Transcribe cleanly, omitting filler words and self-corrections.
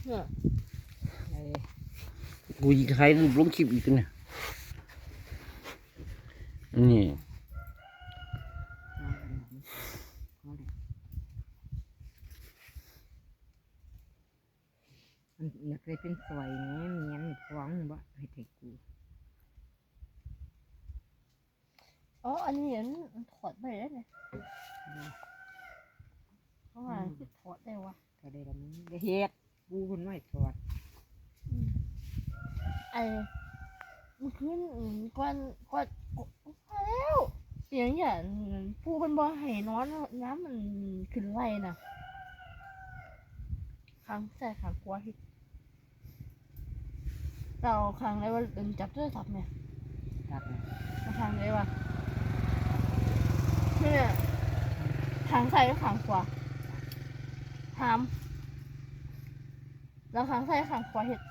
เนี่ยไอ้ กูยิงใครรูปลงคลิปอีกเนี่ยนี่ มันอยากได้เป็นซอยไงเมียนฟ้องบ่ให้ไทกู อ๋ออันนี้มันถอดไปได้ไงเพราะว่าที่ถอดได้วะ ก็ได้ละมึงได้เฮ็ดกูคนไม่ถอด ไอ้มันขึ้นก่อนมาแล้วเสียงอย่างผู้เป็นบ่ให้นอนน้ำมันขึ้นไรน่ะครั้งใส่ครั้งกลัวที่เราครั้งได้ว่าโดนจับด้วยทับเนี่ย ครับนะ มาครั้งได้ว่าเนี่ยครั้งใส่ครั้งขวาทำแล้วครั้งใส่ครั้งขวาเห็ด